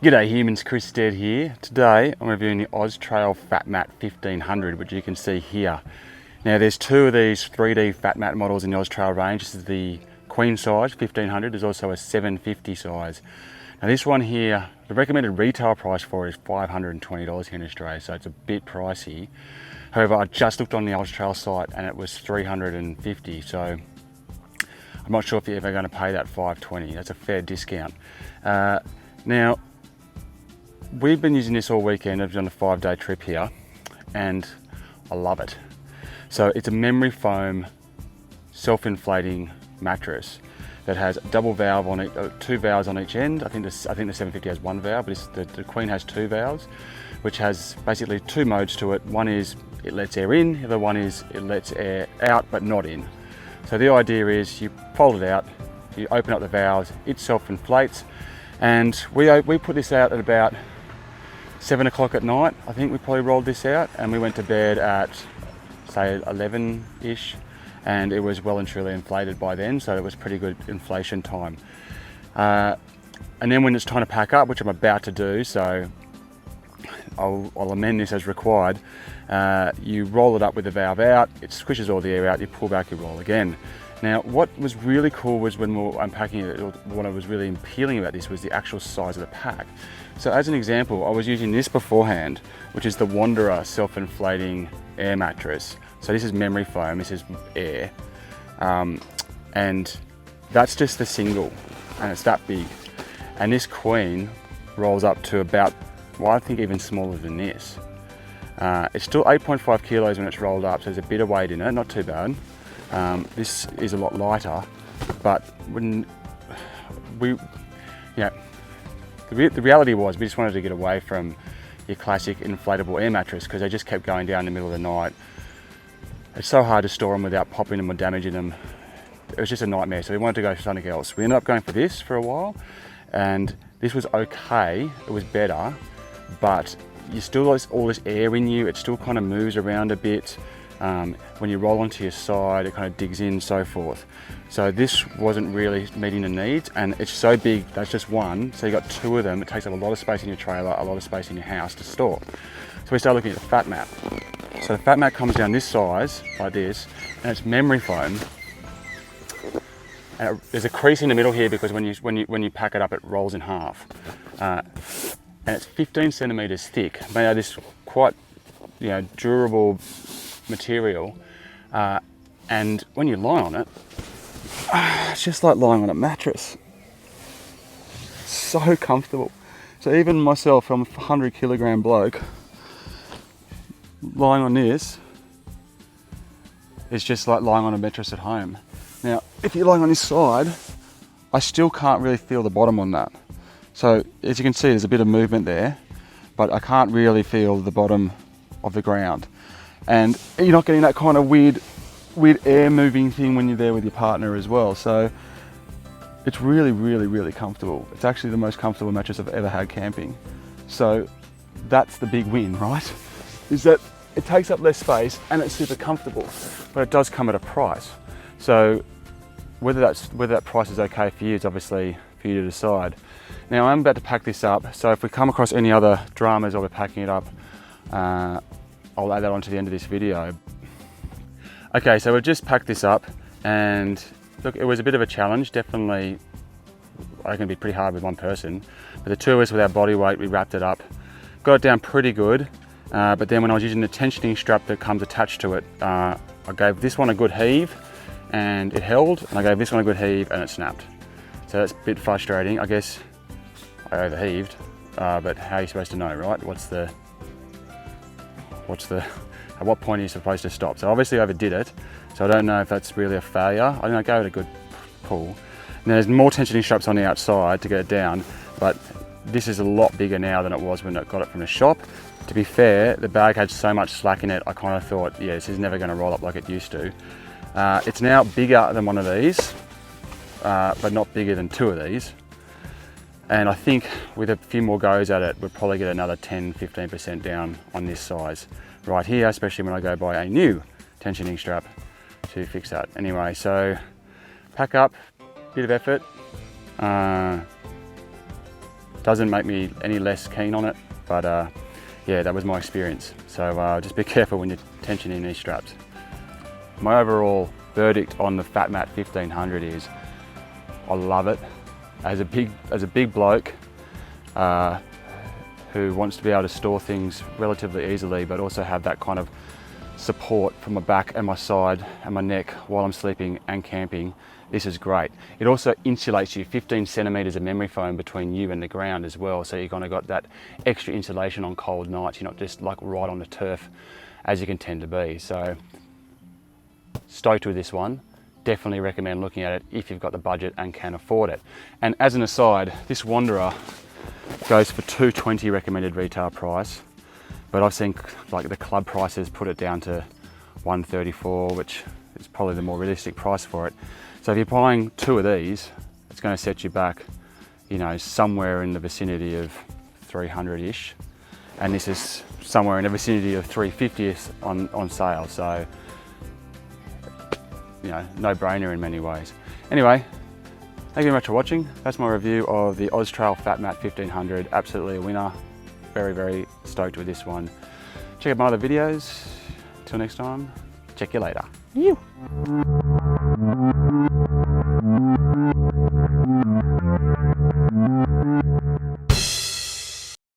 G'day humans, Chris Stead here. Today I'm reviewing the Oztrail Fatmat 1500, which you can see here. Now there's two of these 3D Fatmat models in the Oztrail range. This is the queen size 1500, there's also a 750 size. Now this one here, the recommended retail price for it is $520 here in Australia, so it's a bit pricey. However, I just looked on the Oztrail site and it was $350, so I'm not sure if you're ever going to pay that $520. That's a fair discount. Now, we've been using this all weekend. I've done a 5-day trip here and I love it. So it's a memory foam self-inflating mattress that has a double valve on it, 2 valves on each end. I think the 750 has 1 valve, but the Queen has 2 valves, which has basically 2 modes to it. One is it lets air in, the other one is it lets air out but not in. So the idea is you fold it out, you open up the valves, it self-inflates, and we put this out at about 7 o'clock at night. I think we probably rolled this out and we went to bed at say 11-ish, and it was well and truly inflated by then, so it was pretty good inflation time. And then when it's time to pack up, which I'm about to do, so I'll amend this as required, you roll it up with the valve out, it squishes all the air out, you pull back, you roll again. Now, what was really cool was when we were unpacking it, what I was really appealing about this was the actual size of the pack. So as an example, I was using this beforehand, which is the Wanderer self-inflating air mattress. So this is memory foam, this is air. And that's just the single, and it's that big. And this Queen rolls up to about, well, I think even smaller than this. It's still 8.5 kilos when it's rolled up, so there's a bit of weight in it, not too bad. This is a lot lighter, but when the reality was we just wanted to get away from your classic inflatable air mattress because they just kept going down in the middle of the night. It's so hard to store them without popping them or damaging them. It was just a nightmare, so we wanted to go for something else. We ended up going for this for a while, and this was okay, it was better, but you still have all this air in you, it still kind of moves around a bit. When you roll onto your side, it kind of digs in, so forth. So this wasn't really meeting the needs, and it's so big, that's just one, so you got 2 of them, it takes up a lot of space in your trailer, a lot of space in your house to store. So we started looking at the Fatmat. So the Fatmat comes down this size, like this, and it's memory foam. And there's a crease in the middle here because when you pack it up, it rolls in half. And it's 15 centimeters thick, made out of this quite durable material, and when you lie on it, it's just like lying on a mattress. So comfortable. So even myself, I'm a 100-kilogram bloke, lying on this is just like lying on a mattress at home. Now, if you're lying on this side, I still can't really feel the bottom on that. So as you can see, there's a bit of movement there, but I can't really feel the bottom of the ground. And you're not getting that kind of weird air moving thing when you're there with your partner as well. So it's really, really, really comfortable. It's actually the most comfortable mattress I've ever had camping. So that's the big win, right? Is that it takes up less space and it's super comfortable, but it does come at a price. So whether that price is okay for you is obviously for you to decide. Now I'm about to pack this up, so if we come across any other dramas while we're packing it up, I'll add that on to the end of this video. Okay, so we've just packed this up, and look, it was a bit of a challenge. Definitely, I reckon it'd be pretty hard with one person. But the 2 of us with our body weight, we wrapped it up. Got it down pretty good, but then when I was using the tensioning strap that comes attached to it, I gave this one a good heave, and it held, and I gave this one a good heave, and it snapped. So that's a bit frustrating. I guess I overheaved, but how are you supposed to know, right? At what point are you supposed to stop? So obviously I overdid it, so I don't know if that's really a failure. I think I gave it a good pull. Now there's more tensioning straps on the outside to get it down, but this is a lot bigger now than it was when I got it from the shop. To be fair, the bag had so much slack in it, I kind of thought, yeah, this is never going to roll up like it used to. It's now bigger than one of these, but not bigger than 2 of these. And I think with a few more goes at it, we'll probably get another 10-15% down on this size right here, especially when I go buy a new tensioning strap to fix that. Anyway, so pack up, bit of effort, Doesn't make me any less keen on it, but yeah, that was my experience. So just be careful when you're tensioning these straps. My overall verdict on the FatMat 1500 is I love it. As a big bloke who wants to be able to store things relatively easily, but also have that kind of support from my back and my side and my neck while I'm sleeping and camping, this is great. It also insulates you 15 centimeters of memory foam between you and the ground as well, so you've kind of got that extra insulation on cold nights. You're not just like right on the turf as you can tend to be. So stoked with this one. Definitely recommend looking at it if you've got the budget and can afford it. And as an aside, this Wanderer goes for $220 recommended retail price, but I've seen like the club prices put it down to $134, which is probably the more realistic price for it. So if you're buying two of these, it's going to set you back, you know, somewhere in the vicinity of 300-ish, and this is somewhere in the vicinity of 350 on sale. So, you know, no-brainer in many ways. Anyway, thank you very much for watching. That's my review of the Oztrail FatMat 1500. Absolutely a winner. Very, very stoked with this one. Check out my other videos. Till next time, check you later.